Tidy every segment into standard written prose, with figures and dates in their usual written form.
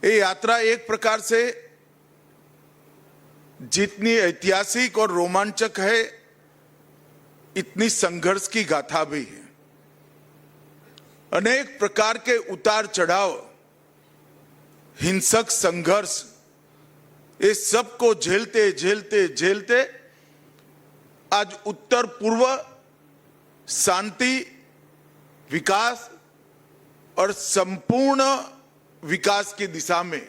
ये यात्रा एक प्रकार से जितनी ऐतिहासिक और रोमांचक है, इतनी संघर्ष की गाथा भी है। अनेक प्रकार के उतार चढ़ाव, हिंसक संघर्ष, ये सबको झेलते झेलते झेलते आज उत्तर पूर्व शांति, विकास और संपूर्ण विकास की दिशा में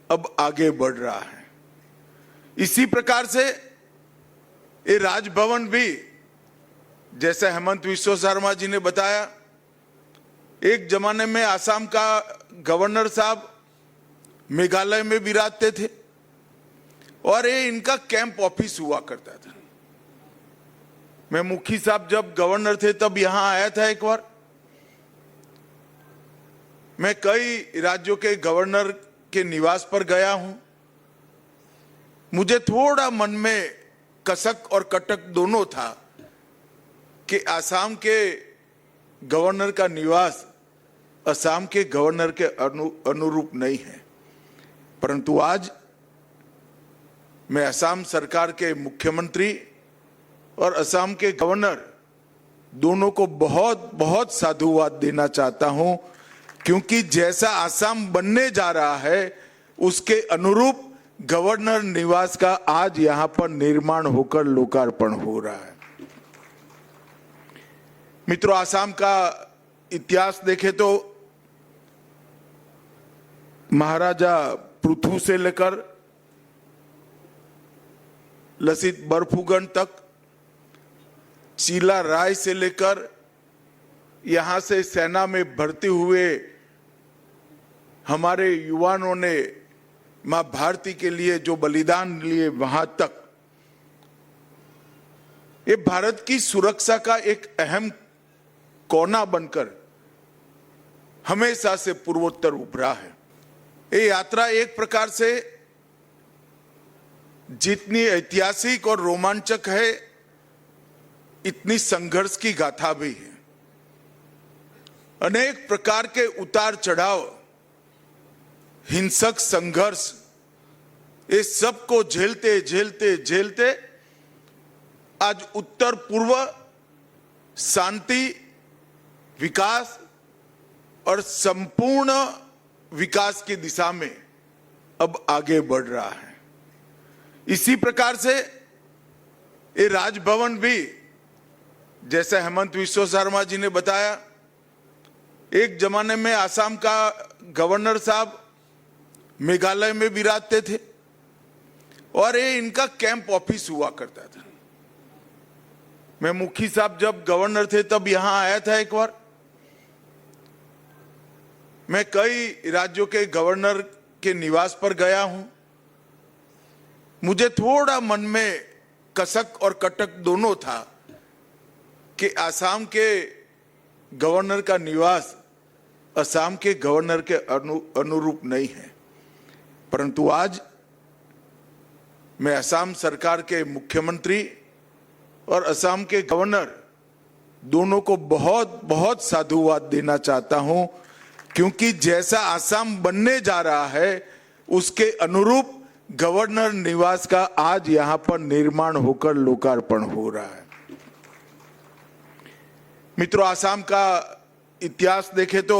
अब आगे बढ़ रहा है। इसी प्रकार से ये राजभवन भी, जैसे हेमंत विश्व शर्मा जी ने बताया, एक जमाने में आसाम का गवर्नर साहब मेघालय में विराजते थे और ये इनका कैंप ऑफिस हुआ करता था। मैं मुखी साहब जब गवर्नर थे तब यहां आया था एक बार। मैं कई राज्यों के गवर्नर के निवास पर गया हूं। मुझे थोड़ा मन में कसक और कटक दोनों था कि आसाम के गवर्नर का निवास असम के गवर्नर के अनुरूप नहीं है, परंतु आज मैं असम सरकार के मुख्यमंत्री और असम के गवर्नर दोनों को बहुत बहुत साधुवाद देना चाहता हूं, क्योंकि जैसा असम बनने जा रहा है उसके अनुरूप गवर्नर निवास का आज यहां पर निर्माण होकर लोकार्पण हो रहा है। मित्रों, असम का इतिहास देखें तो महाराजा पृथु से लेकर लसित बरफुकन तक, चीला राय से लेकर यहां से सेना में भर्ती हुए हमारे युवाओं ने मां भारती के लिए जो बलिदान लिए, वहां तक ये भारत की सुरक्षा का एक अहम कोना बनकर हमेशा से पूर्वोत्तर उभरा है। ये यात्रा एक प्रकार से जितनी ऐतिहासिक और रोमांचक है, इतनी संघर्ष की गाथा भी है। अनेक प्रकार के उतार चढ़ाव, हिंसक संघर्ष, ये सबको झेलते झेलते झेलते आज उत्तर पूर्व शांति, विकास और संपूर्ण विकास की दिशा में अब आगे बढ़ रहा है। इसी प्रकार से ये राजभवन भी, जैसे हेमंत विश्व शर्मा जी ने बताया, एक जमाने में आसाम का गवर्नर साहब मेघालय में विराजते थे और ये इनका कैंप ऑफिस हुआ करता था। मैं मुखी साहब जब गवर्नर थे तब यहां आया था एक बार। मैं कई राज्यों के गवर्नर के निवास पर गया हूं। मुझे थोड़ा मन में कसक और कटक दोनों था कि आसाम के गवर्नर का निवास असम के गवर्नर के अनुरूप नहीं है, परंतु आज मैं असम सरकार के मुख्यमंत्री और असम के गवर्नर दोनों को बहुत बहुत साधुवाद देना चाहता हूं, क्योंकि जैसा असम बनने जा रहा है उसके अनुरूप गवर्नर निवास का आज यहां पर निर्माण होकर लोकार्पण हो रहा है। मित्रों, असम का इतिहास देखें तो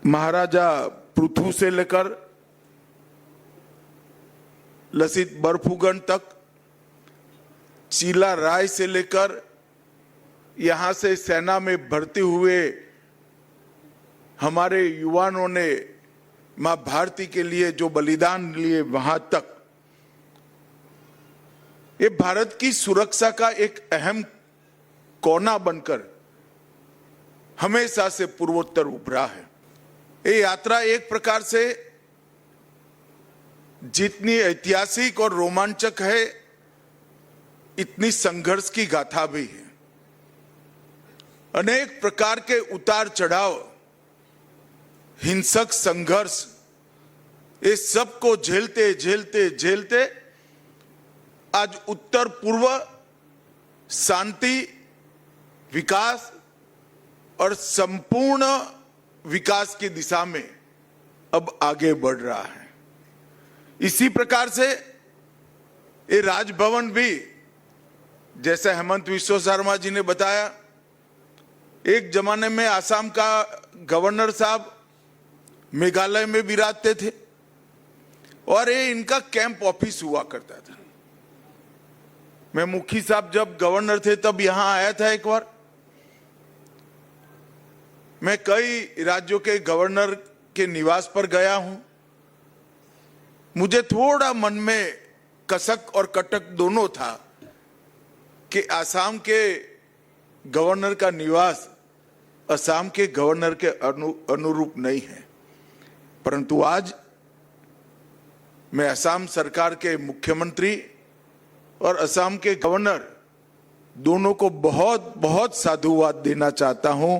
महाराजा पृथु से लेकर लसित बरफुकन तक, चीला राय से लेकर यहां से सेना में भर्ती हुए हमारे युवाओं ने मां भारती के लिए जो बलिदान लिए, वहां तक ये भारत की सुरक्षा का एक अहम कोना बनकर हमेशा से पूर्वोत्तर उभरा है। ये यात्रा एक प्रकार से जितनी ऐतिहासिक और रोमांचक है, इतनी संघर्ष की गाथा भी है। अनेक प्रकार के उतार चढ़ाव, हिंसक संघर्ष, ये सबको झेलते झेलते झेलते आज उत्तर पूर्व शांति, विकास और संपूर्ण विकास की दिशा में अब आगे बढ़ रहा है। इसी प्रकार से ये राजभवन भी, जैसे हेमंत विश्व शर्मा जी ने बताया, एक जमाने में आसाम का गवर्नर साहब मेघालय में विराजते थे और ये इनका कैंप ऑफिस हुआ करता था। मैं मुखी साहब जब गवर्नर थे तब यहां आया था एक बार। मैं कई राज्यों के गवर्नर के निवास पर गया हूं। मुझे थोड़ा मन में कसक और कटक दोनों था कि आसाम के गवर्नर का निवास असम के गवर्नर के अनुरूप नहीं है, परंतु आज मैं असम सरकार के मुख्यमंत्री और असम के गवर्नर दोनों को बहुत बहुत साधुवाद देना चाहता हूं,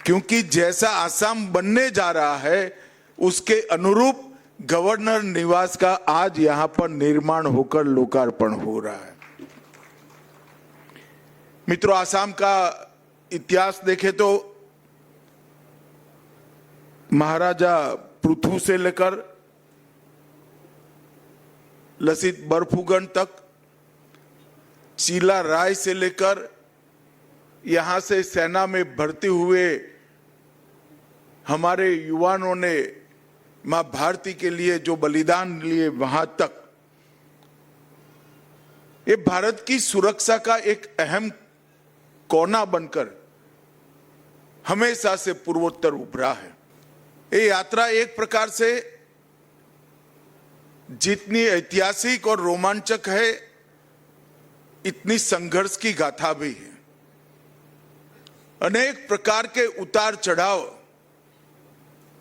क्योंकि जैसा असम बनने जा रहा है उसके अनुरूप गवर्नर निवास का आज यहां पर निर्माण होकर लोकार्पण हो रहा है। मित्रों, असम का इतिहास देखें तो महाराजा पृथु से लेकर लसित बरफुकन तक, चीला राय से लेकर यहां से सेना में भर्ती हुए हमारे युवाओं ने मां भारती के लिए जो बलिदान लिए वहां तक, ये भारत की सुरक्षा का एक अहम कोना बनकर हमेशा से पूर्वोत्तर उभरा है। ये यात्रा एक प्रकार से जितनी ऐतिहासिक और रोमांचक है, इतनी संघर्ष की गाथा भी है। अनेक प्रकार के उतार चढ़ाव,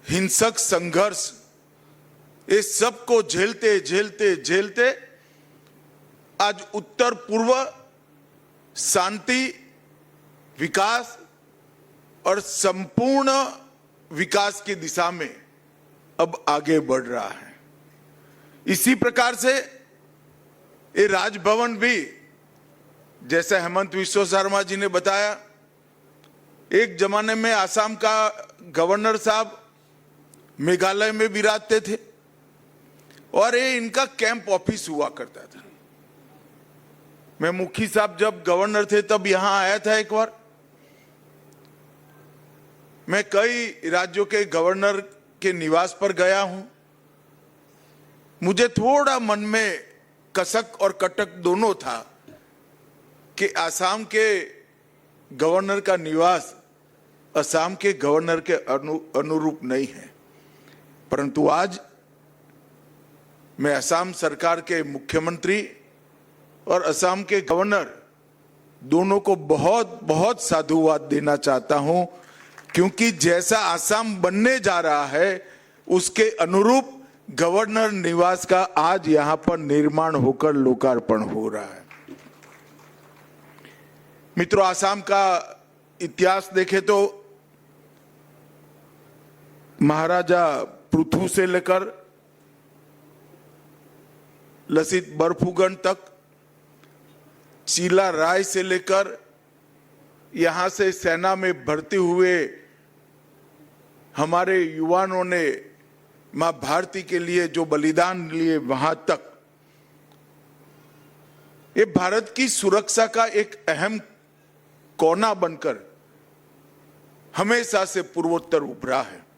हिंसक संघर्ष, ये सबको झेलते झेलते झेलते आज उत्तर पूर्व शांति, विकास और संपूर्ण विकास की दिशा में अब आगे बढ़ रहा है। इसी प्रकार से ये राजभवन भी, जैसे हेमंत विश्व शर्मा जी ने बताया, एक जमाने में आसाम का गवर्नर साहब मेघालय में विराजते थे और ये इनका कैंप ऑफिस हुआ करता था। मैं मुखी साहब जब गवर्नर थे तब यहां आया था एक बार। मैं कई राज्यों के गवर्नर के निवास पर गया हूं। मुझे थोड़ा मन में कसक और कटक दोनों था कि आसाम के गवर्नर का निवास असम के गवर्नर के अनुरूप नहीं है, परंतु आज मैं असम सरकार के मुख्यमंत्री और असम के गवर्नर दोनों को बहुत बहुत साधुवाद देना चाहता हूं, क्योंकि जैसा असम बनने जा रहा है उसके अनुरूप गवर्नर निवास का आज यहां पर निर्माण होकर लोकार्पण हो रहा है। मित्रों, असम का इतिहास देखें तो महाराजा पृथु से लेकर लसित बरफुकन तक, चीला राय से लेकर यहां से सेना में भर्ती हुए हमारे युवाओं ने मां भारती के लिए जो बलिदान लिए वहां तक, ये भारत की सुरक्षा का एक अहम कोना बनकर हमेशा से पूर्वोत्तर उभरा है।